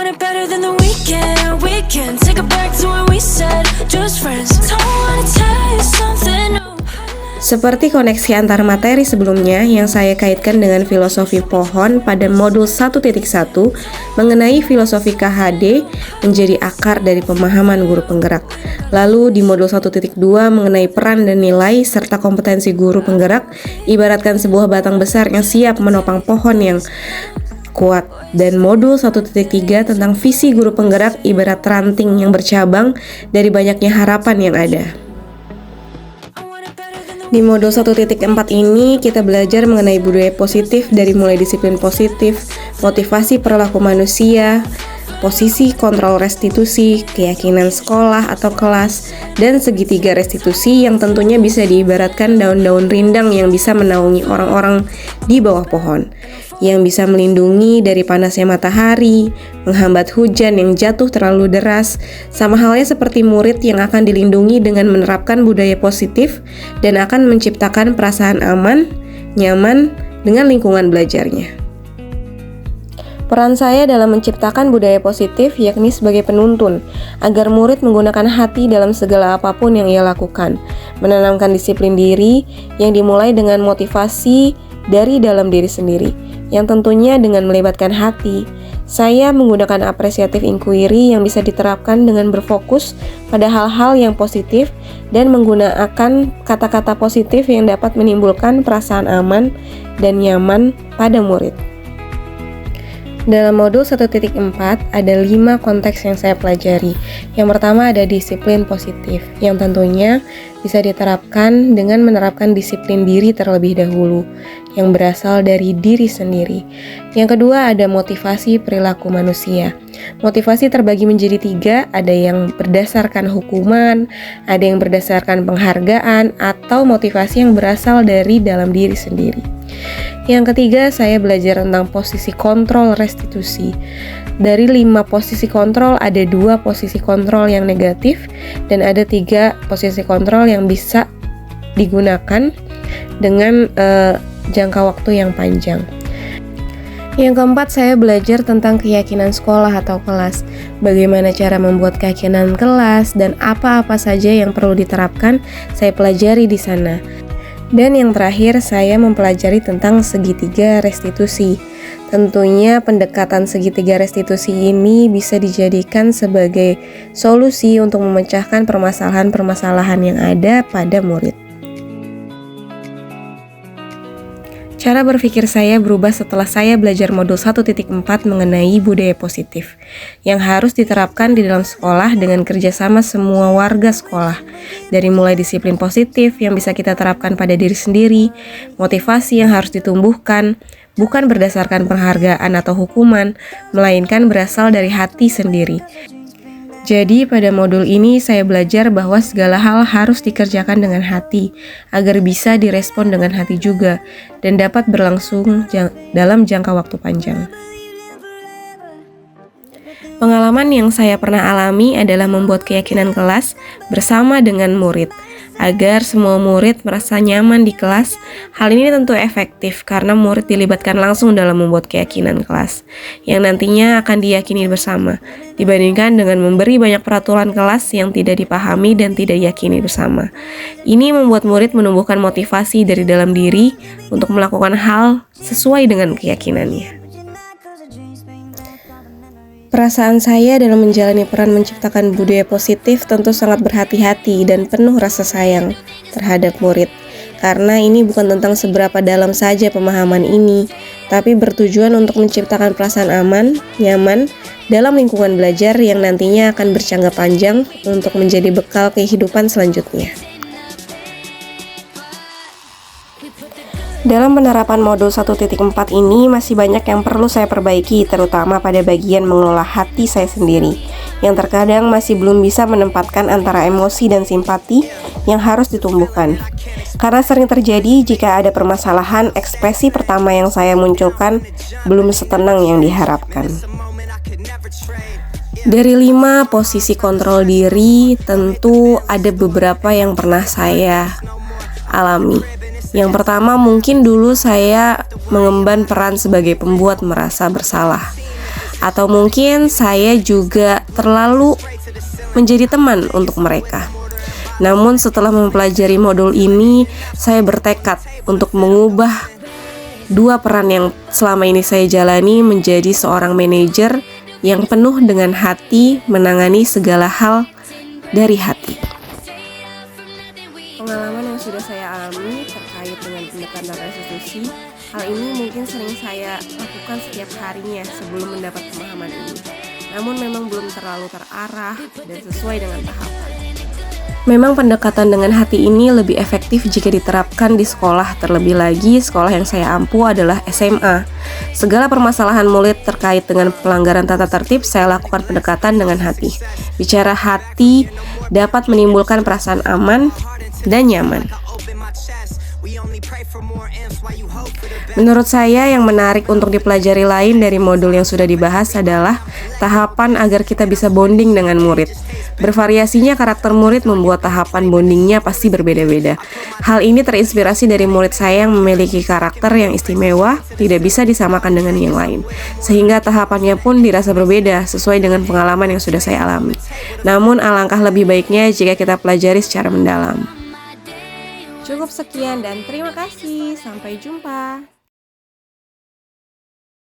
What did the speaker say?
it better than the weekend. We can take it back to when we said just friends. Don't wanna tell you something new. Seperti koneksi antar materi sebelumnya yang saya kaitkan dengan filosofi pohon pada modul 1.1 mengenai filosofi KHD menjadi akar dari pemahaman guru penggerak. Lalu di modul 1.2 mengenai peran dan nilai serta kompetensi guru penggerak ibaratkan sebuah batang besar yang siap menopang pohon yang kuat. Dan modul 1.3 tentang visi guru penggerak ibarat ranting yang bercabang dari banyaknya harapan yang ada. Di modul 1.4 ini kita belajar mengenai budaya positif dari mulai disiplin positif, motivasi perilaku manusia, posisi kontrol restitusi, keyakinan sekolah atau kelas, dan segitiga restitusi yang tentunya bisa diibaratkan daun-daun rindang yang bisa menaungi orang-orang di bawah pohon, yang bisa melindungi dari panasnya matahari, menghambat hujan yang jatuh terlalu deras, sama halnya seperti murid yang akan dilindungi dengan menerapkan budaya positif dan akan menciptakan perasaan aman, nyaman dengan lingkungan belajarnya. Peran saya dalam menciptakan budaya positif yakni sebagai penuntun, agar murid menggunakan hati dalam segala apapun yang ia lakukan, menanamkan disiplin diri yang dimulai dengan motivasi dari dalam diri sendiri, yang tentunya dengan melibatkan hati. Saya menggunakan apresiatif inquiry yang bisa diterapkan dengan berfokus pada hal-hal yang positif dan menggunakan kata-kata positif yang dapat menimbulkan perasaan aman dan nyaman pada murid. Dalam modul 1.4 ada 5 konteks yang saya pelajari. Yang pertama ada disiplin positif, yang tentunya bisa diterapkan dengan menerapkan disiplin diri terlebih dahulu, yang berasal dari diri sendiri. Yang kedua ada motivasi perilaku manusia. Motivasi terbagi menjadi 3, ada yang berdasarkan hukuman, ada yang berdasarkan penghargaan, atau motivasi yang berasal dari dalam diri sendiri. Yang ketiga, saya belajar tentang posisi kontrol restitusi. Dari 5 posisi kontrol, ada 2 posisi kontrol yang negatif, dan ada 3 posisi kontrol yang bisa digunakan dengan jangka waktu yang panjang. Yang keempat, saya belajar tentang keyakinan sekolah atau kelas. Bagaimana cara membuat keyakinan kelas dan apa-apa saja yang perlu diterapkan, saya pelajari di sana. Dan yang terakhir, saya mempelajari tentang segitiga restitusi. Tentunya pendekatan segitiga restitusi ini bisa dijadikan sebagai solusi untuk memecahkan permasalahan-permasalahan yang ada pada murid. Cara berpikir saya berubah setelah saya belajar modul 1.4 mengenai budaya positif yang harus diterapkan di dalam sekolah dengan kerjasama semua warga sekolah. Dari mulai disiplin positif yang bisa kita terapkan pada diri sendiri, motivasi yang harus ditumbuhkan, bukan berdasarkan penghargaan atau hukuman, melainkan berasal dari hati sendiri. Jadi pada modul ini saya belajar bahwa segala hal harus dikerjakan dengan hati agar bisa direspon dengan hati juga dan dapat berlangsung dalam jangka waktu panjang. Pengalaman yang saya pernah alami adalah membuat keyakinan kelas bersama dengan murid agar semua murid merasa nyaman di kelas. Hal ini tentu efektif karena murid dilibatkan langsung dalam membuat keyakinan kelas yang nantinya akan diyakini bersama, dibandingkan dengan memberi banyak peraturan kelas yang tidak dipahami dan tidak diyakini bersama. Ini membuat murid menumbuhkan motivasi dari dalam diri untuk melakukan hal sesuai dengan keyakinannya. Perasaan saya dalam menjalani peran menciptakan budaya positif tentu sangat berhati-hati dan penuh rasa sayang terhadap murid. Karena ini bukan tentang seberapa dalam saja pemahaman ini, tapi bertujuan untuk menciptakan perasaan aman, nyaman, dalam lingkungan belajar yang nantinya akan berjangka panjang untuk menjadi bekal kehidupan selanjutnya. Dalam penerapan modul 1.4 ini masih banyak yang perlu saya perbaiki, terutama pada bagian mengelola hati saya sendiri, yang terkadang masih belum bisa menempatkan antara emosi dan simpati yang harus ditumbuhkan. Karena sering terjadi jika ada permasalahan, ekspresi pertama yang saya munculkan belum setenang yang diharapkan. Dari 5 posisi kontrol diri, tentu ada beberapa yang pernah saya alami. Yang pertama, mungkin dulu saya mengemban peran sebagai pembuat merasa bersalah. Atau mungkin saya juga terlalu menjadi teman untuk mereka. Namun setelah mempelajari modul ini, saya bertekad untuk mengubah dua peran yang selama ini saya jalani menjadi seorang manajer yang penuh dengan hati, menangani segala hal dari hati. Pengalaman yang sudah saya alami terkait dengan pendekatan restitusi, hal ini mungkin sering saya lakukan setiap harinya sebelum mendapat pemahaman ini. Namun memang belum terlalu terarah dan sesuai dengan tahapan. Memang pendekatan dengan hati ini lebih efektif jika diterapkan di sekolah, terlebih lagi sekolah yang saya ampu adalah SMA. Segala permasalahan murid terkait dengan pelanggaran tata tertib saya lakukan pendekatan dengan hati. Bicara hati dapat menimbulkan perasaan aman dan nyaman. Menurut saya yang menarik untuk dipelajari lain dari modul yang sudah dibahas adalah tahapan agar kita bisa bonding dengan murid. Bervariasinya karakter murid membuat tahapan bondingnya pasti berbeda-beda. Hal ini terinspirasi dari murid saya yang memiliki karakter yang istimewa, tidak bisa disamakan dengan yang lain. Sehingga tahapannya pun dirasa berbeda sesuai dengan pengalaman yang sudah saya alami. Namun alangkah lebih baiknya jika kita pelajari secara mendalam. Cukup sekian dan terima kasih. Sampai jumpa.